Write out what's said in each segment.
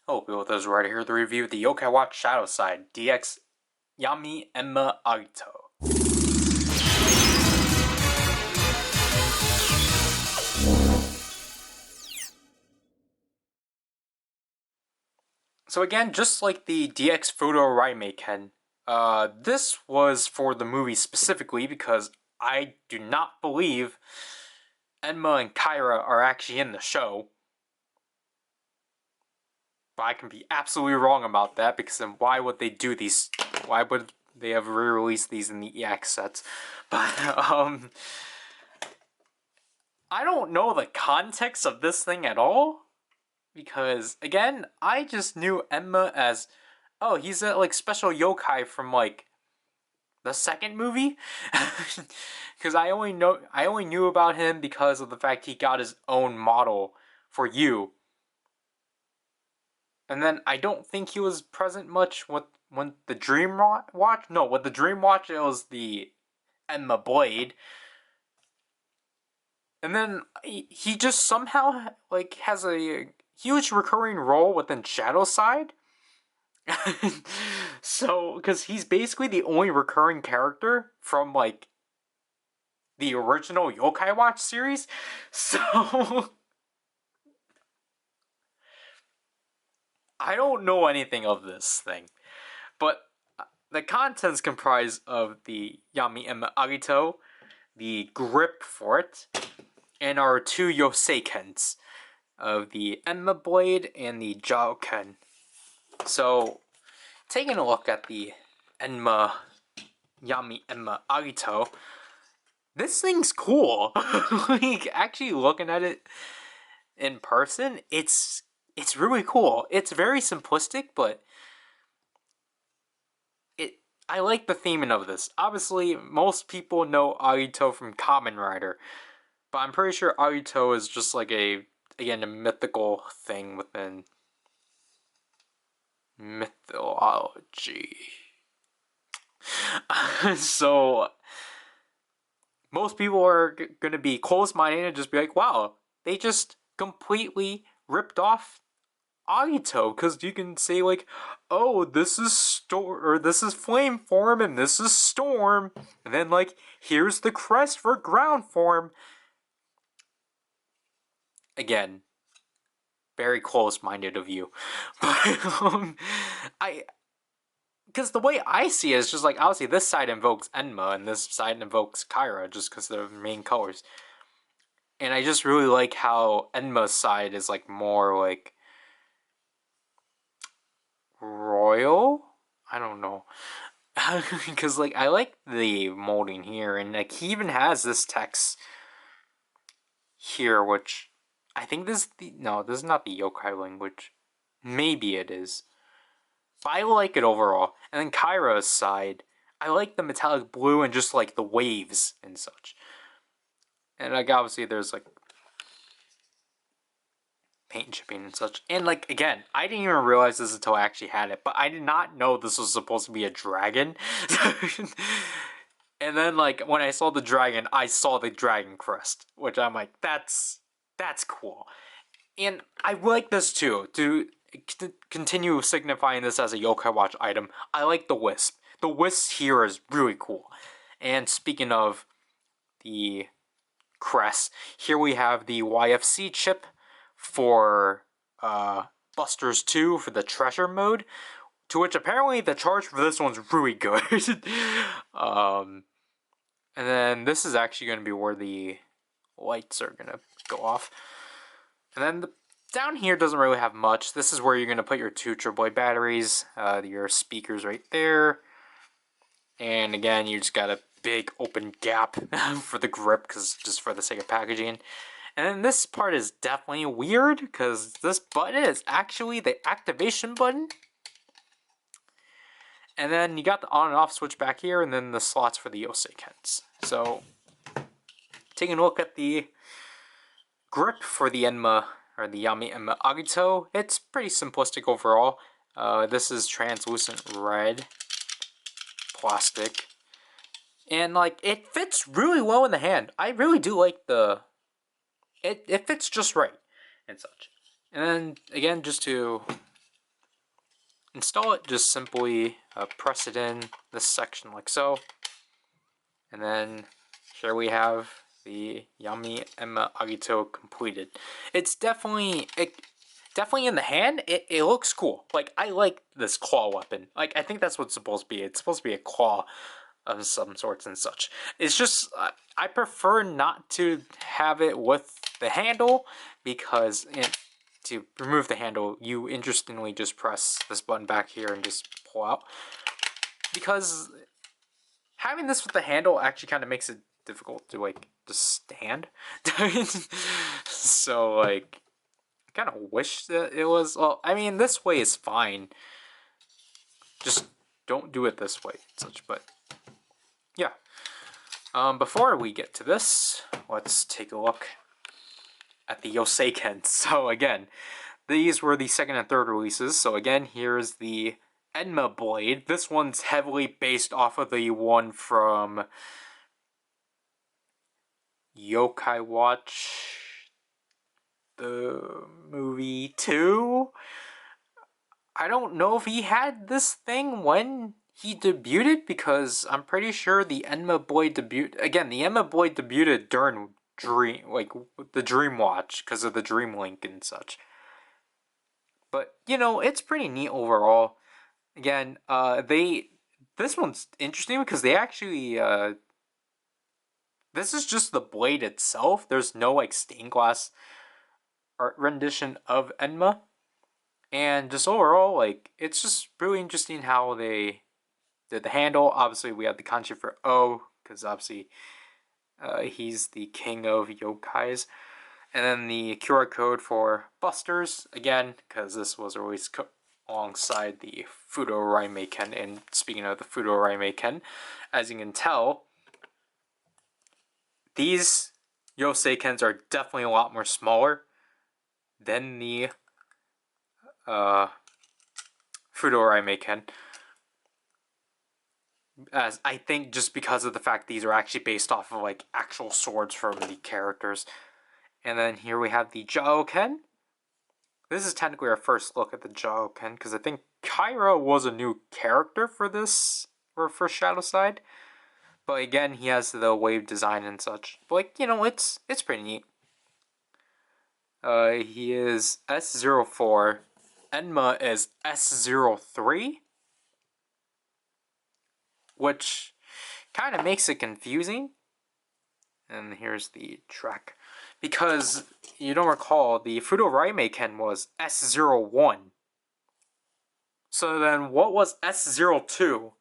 Hello people, this is Ryder here to review the Yokai Watch Shadowside DX Yami Enma Agito. So again, just like the DX Photo Raimeiken, this was for the movie specifically because I do not believe Enma and Kyra are actually in the show. But I can be absolutely wrong about that, because then why would they do these? Why would they have re-released these in the EX sets? But I don't know the context of this thing at all, because again, I just knew Enma as, oh, he's a like special yokai from like the second movie, because I only knew about him because of the fact he got his own model for you. And then I don't think he was present much with when the Dream Watch. No, with the Dream Watch it was the Enma Blade. And then he just somehow like has a huge recurring role within Shadowside. So, because he's basically the only recurring character from like the original Yokai Watch series. So I don't know anything of this thing, but the contents comprise of the Yami Enma Agito, the grip for it, and our two Yoseikens of the Enma Blade and the Jaoken. So, taking a look at the Yami Enma Agito, this thing's cool. Like, actually looking at it in person, it's really cool. It's very simplistic, but I like the theming of this. Obviously, most people know Agito from Kamen Rider, but I'm pretty sure Agito is just like a mythical thing within mythology. So most people are gonna be close-minded and just be like, wow, they just completely ripped off Agito, because you can say like, oh, this is this is flame form and this is storm, and then like here's the crest for ground form. Again, very close-minded of you, but because the way I see it is just like, obviously this side invokes Enma and this side invokes Kyra just because they're the main colors, and I just really like how Enma's side is like more like royal. I don't know. Because like I like the molding here, and like he even has this text here, which I think this is not the yokai language. Maybe it is, but I like it overall. And then Kyra's side, I like the metallic blue and just like the waves and such. And like obviously there's like paint chipping and such. And like again, I didn't even realize this until I actually had it, but I did not know this was supposed to be a dragon. And then like when I saw the dragon, I saw the dragon crest, which I'm like, that's cool. And I like this too, to continue signifying this as a Yokai Watch item. I like the wisp. The wisp here is really cool. And speaking of the crest, here we have the YFC chip for Busters 2 for the treasure mode, to which apparently the charge for this one's really good. And then this is actually going to be where the lights are going to go off. And then down here doesn't really have much. This is where you're going to put your two AAA batteries, your speakers right there. And again, you just got a big open gap for the grip, because just for the sake of packaging. And then this part is definitely weird, because this button is actually the activation button. And then you got the on and off switch back here, and then the slots for the Yoseikens. So, taking a look at the grip for the Enma, or the Yami Enma Agito, it's pretty simplistic overall. This is translucent red plastic. And like, it fits really well in the hand. I really do like the... It fits just right, and such. And then, again, just to install it, just simply press it in this section like so. And then here we have the Yami Enma Agito completed. It's definitely in the hand. It looks cool. Like, I like this claw weapon. Like, I think that's what it's supposed to be. It's supposed to be a claw of some sorts and such. It's just I prefer not to have it with the handle, because to remove the handle, you interestingly just press this button back here and just pull out. Because having this with the handle actually kind of makes it difficult to, like, just stand. So, like, I kind of wish that it was, well, I mean, this way is fine. Just don't do it this way and such, but yeah. Before we get to this, let's take a look at the Yoseiken. So again, these were the second and third releases. So again, here's the Enma Blade. This one's heavily based off of the one from Yokai Watch, the movie 2. I don't know if he had this thing when he debuted, because I'm pretty sure the Enma Blade debuted during the Dream Watch, because of the Dream Link and such. But you know, it's pretty neat overall. Again, this one's interesting because they actually this is just the blade itself. There's no, like, stained glass art rendition of Enma. And just overall, like, it's just really interesting how they did the handle. Obviously, we have the kanji for O, because obviously he's the king of yokais. And then the QR code for Busters, again, because this was released alongside the Fudo Raimeiken. And speaking of the Fudo Raimeiken, as you can tell, these Yoseikens are definitely a lot more smaller than the Fudo Raimeiken. As I think just because of the fact these are actually based off of, like, actual swords from the characters. And then here we have the Jaoken. This is technically our first look at the Jaoken, because I think Kyra was a new character for this, or for Shadowside. But again, he has the wave design and such. But, like, you know, it's pretty neat. He is S04. Enma is S03. Which kind of makes it confusing. And here's the track. Because, you don't recall, the Fudo Raimeiken was S01. So then, what was S02?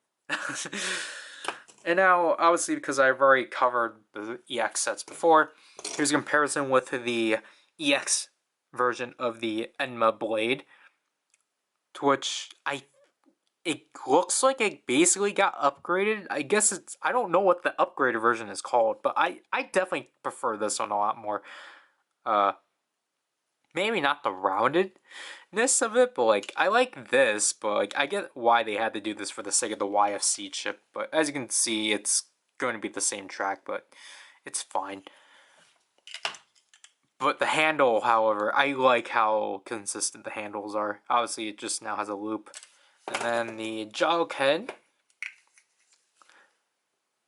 And now, obviously, because I've already covered the EX sets before, here's a comparison with the EX version of the Enma Blade, to which it looks like it basically got upgraded. I guess I don't know what the upgraded version is called, but I definitely prefer this one a lot more. Maybe not the roundedness of it, but, like, I like this, but, like, I get why they had to do this for the sake of the YFC chip. But as you can see, it's going to be the same track, but it's fine. But the handle, however, I like how consistent the handles are. Obviously, it just now has a loop. And then the Jaoken.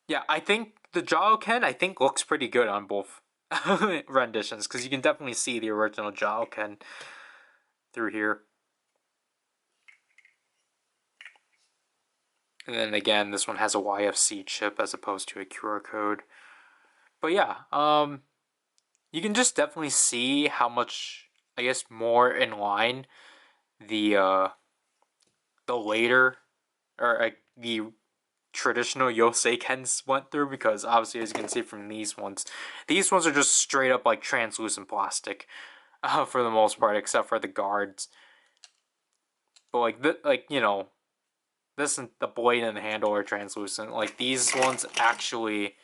Yeah, I think the Jaoken, looks pretty good on both renditions, because you can definitely see the original Jaoken through here. And then again, this one has a YFC chip as opposed to a QR code. But yeah, you can just definitely see how much, I guess, more in line the later, or the traditional Yoseikens went through, because obviously, as you can see from these ones are just straight up, like, translucent plastic for the most part, except for the guards. But, like, you know, this and the blade and the handle are translucent. Like, these ones actually,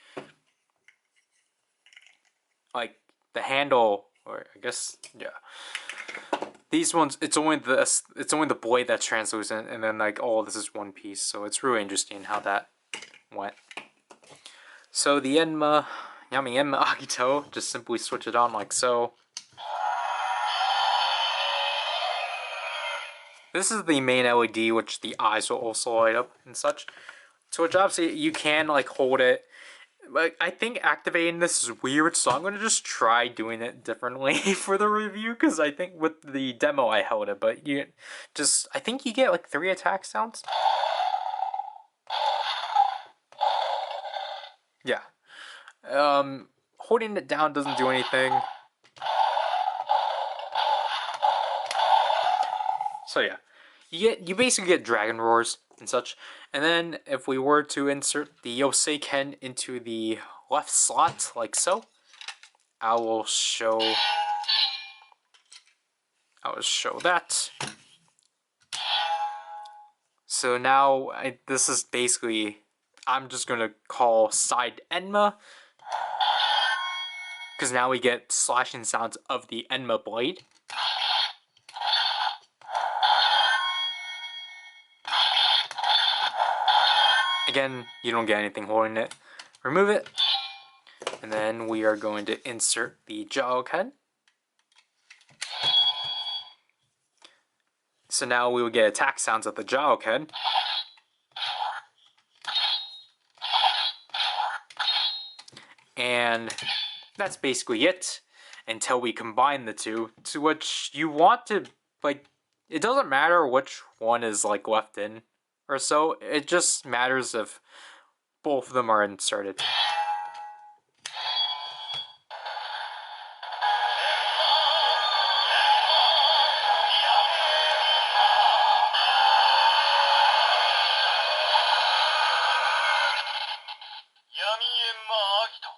like, the handle, or I guess, yeah, these ones, it's only the blade that's translucent, and then, like, all this is one piece. So it's really interesting how that went. So the Yami Enma Agito, just simply switch it on like so. This is the main LED, which the eyes will also light up and such. So which obviously you can like hold it. Like, I think activating this is weird, so I'm gonna just try doing it differently for the review, because I think with the demo I held it, but I think you get like 3 attack sounds. Yeah. Holding it down doesn't do anything. So yeah, you basically get dragon roars and such. And then if we were to insert the Yoseiken into the left slot like so, I will show that. So now this is basically, I'm just gonna call side Enma, because now we get slashing sounds of the Enma blade. Again, you don't get anything holding it. Remove it, and then we are going to insert the Joken. So now we will get attack sounds of the Joken. And that's basically it until we combine the two, to which you want to, like, it doesn't matter which one is like left in or so, it just matters if both of them are inserted. Yami Enma Agito.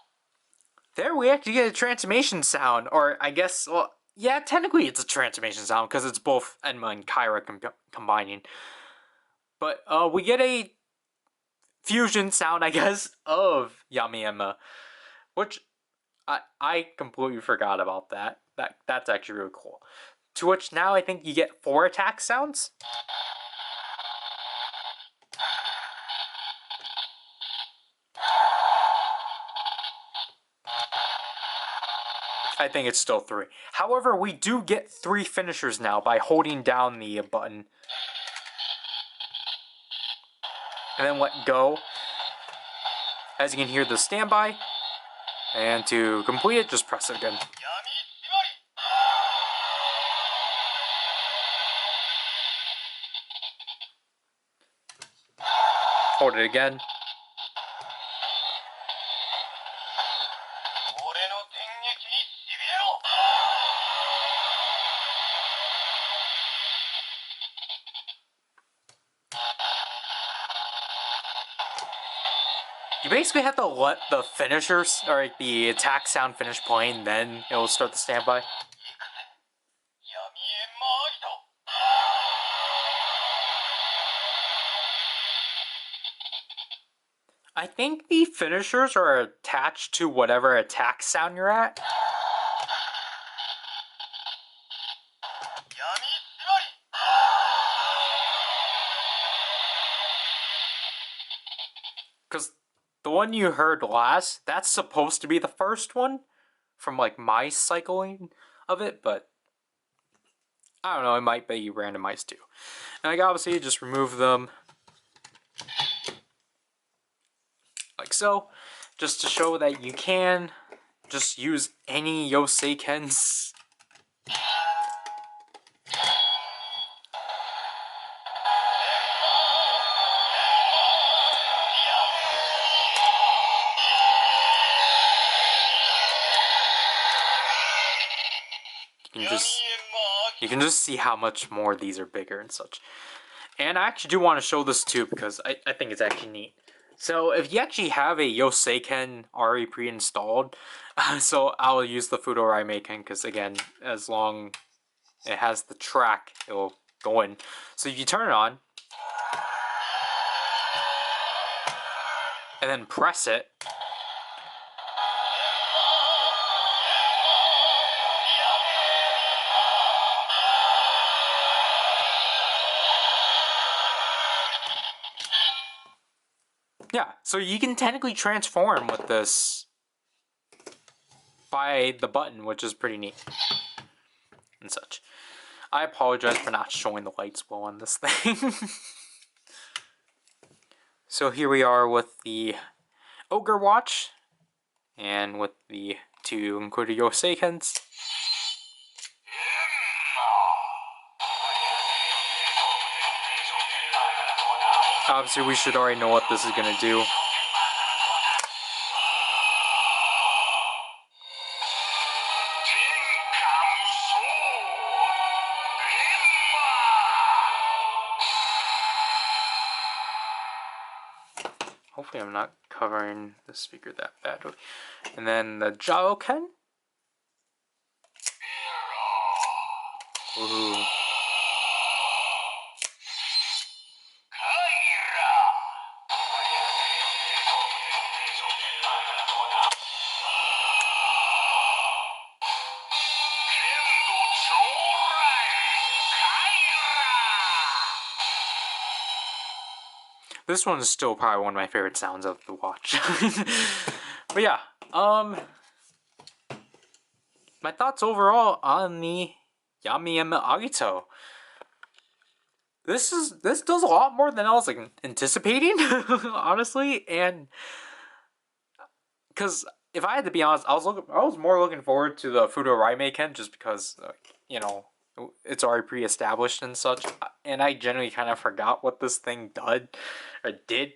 There we actually get a transformation sound, or I guess, well, yeah, technically it's a transformation sound because it's both Enma and Kyra combining. But we get a fusion sound, I guess, of Yami Enma, which I completely forgot about that. That's actually really cool. To which now I think you get 4 attack sounds. I think it's still 3. However, we do get 3 finishers now by holding down the button. And then let go. As you can hear the standby. And to complete it, just press it again. Hold it again. You basically have to let the finishers, or the attack sound finish playing, then it will start the standby. I think the finishers are attached to whatever attack sound you're at. Because the one you heard last, that's supposed to be the first one from like my cycling of it, but I don't know, it might be randomized too. And like obviously just remove them like so, just to show that you can just use any Yoseikens. You can just see how much more these are bigger and such. And I actually do want to show this too, because I think it's actually neat. So if you actually have a Yoseiken already pre-installed, so I'll use the Fudo Raimeiken, because again, as long it has the track, it will go in. So if you turn it on, and then press it, yeah, so you can technically transform with this by the button, which is pretty neat and such. I apologize for not showing the lights well on this thing. So here we are with the Ogre Watch, and with the two included Yoseikens. Obviously, we should already know what this is gonna do. Hopefully I'm not covering the speaker that badly. And then the Jaoken. Ooh. This one is still probably one of my favorite sounds of the watch. But yeah, my thoughts overall on the Yami Enma Agito. This does a lot more than I was like anticipating, honestly, and because if I had to be honest, I was more looking forward to the Fudo Raimeiken just because you know, it's already pre-established and such, and I generally kind of forgot what this thing did.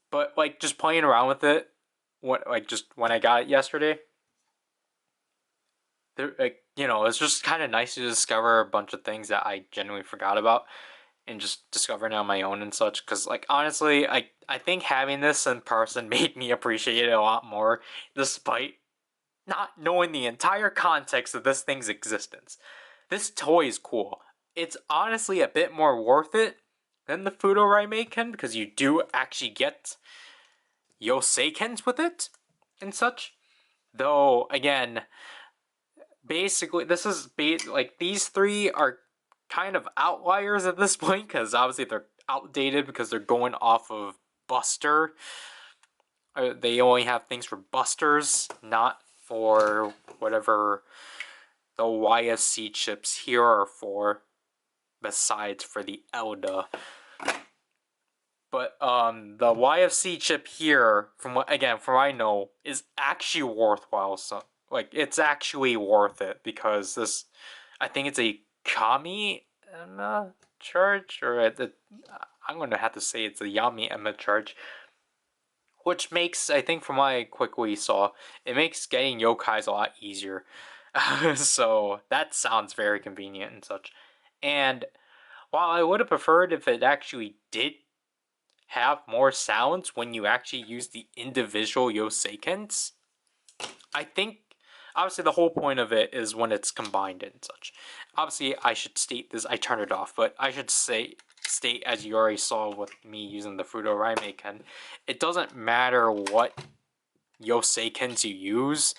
But like just playing around with it, just when I got it yesterday, it's just kind of nice to discover a bunch of things that I genuinely forgot about, and just discovering it on my own and such. Because like honestly, I think having this in person made me appreciate it a lot more, despite not knowing the entire context of this thing's existence. This toy is cool. It's honestly a bit more worth it than the Fudo Raimeiken, because you do actually get Yoseikens with it and such. Though again, basically this is like these three are kind of outliers at this point, because obviously they're outdated because they're going off of Buster. They only have things for Busters, not for whatever the YFC chips here are for, besides for the Elda. But the YFC chip here, from what I know, is actually worthwhile. So like it's actually worth it, because this, I think it's a Kami Enma charge, or I'm gonna have to say it's a Yami Enma charge, which makes, I think from what I quickly saw, it makes getting yokais a lot easier. So that sounds very convenient and such. And while I would have preferred if it actually did have more sounds when you actually use the individual Yoseikens, I think obviously the whole point of it is when it's combined and such. Obviously I should state this, I turned it off, but I should state, as you already saw with me using the Fudo Raimeiken, it doesn't matter what Yoseikens you use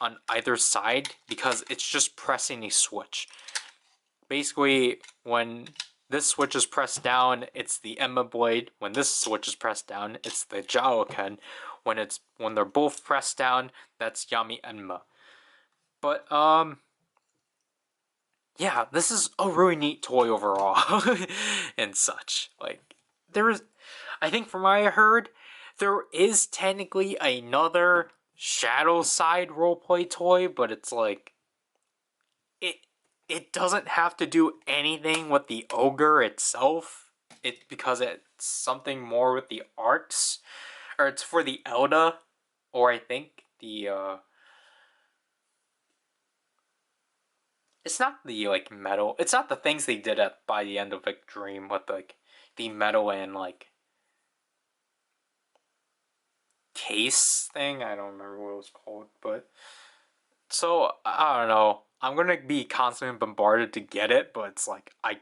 on either side, because it's just pressing a switch. Basically, when this switch is pressed down, it's the Enma blade. When this switch is pressed down, it's the Jaoken. When they're both pressed down, that's Yami Enma. But yeah, this is a really neat toy overall and such. Like I think from what I heard, there is technically another Shadowside roleplay toy, but it's like it doesn't have to do anything with the ogre itself. Because it's something more with the arcs, or it's for the Elda, or I think the it's not the like metal. It's not the things they did by the end of like Dream with like the metal and like case thing. I don't remember what it was called, but so I don't know. I'm gonna be constantly bombarded to get it, but it's like I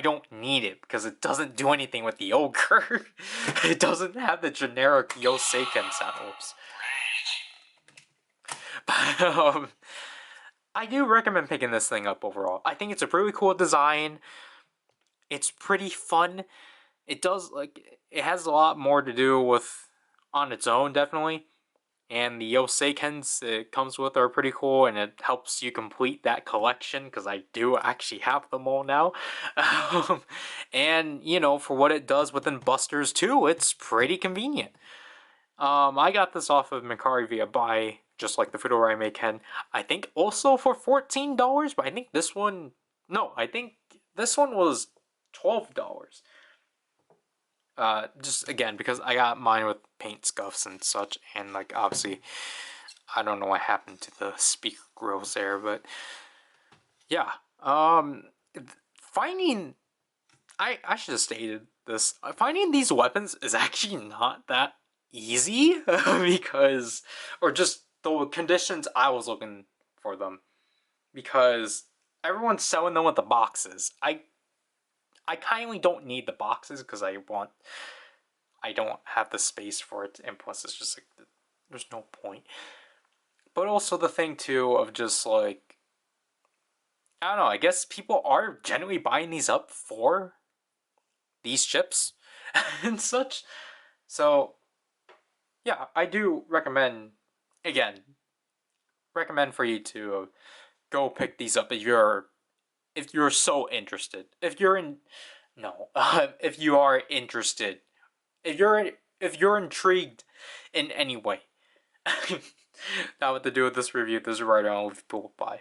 don't need it because it doesn't do anything with the ogre. It doesn't have the generic Yoseiken sound. Oops. But I do recommend picking this thing up overall. I think it's a pretty cool design. It's pretty fun. It has a lot more to do with on its own, definitely. And the Yoseikens it comes with are pretty cool, and it helps you complete that collection because I do actually have them all now. And you know, for what it does within Busters too, it's pretty convenient. I got this off of Mercari via buy, just like the Fudorame Ken. I think also for $14, but I think this one, no, I think this one was $12. Just again because I got mine with paint scuffs and such, and like obviously I don't know what happened to the speaker grills there, but yeah. Finding I should have stated this. Finding these weapons is actually not that easy because or just the conditions I was looking for them because everyone's selling them with the boxes. I kindly don't need the boxes because I don't have the space for it, and plus it's just like there's no point. But also the thing too of just like I don't know, I guess people are generally buying these up for these chips and such. So yeah, I do recommend again recommend for you to go pick these up if you're so interested. If you're in no, if you are interested, if you're intrigued in any way. Not what to do with this review. This is right on with people buy.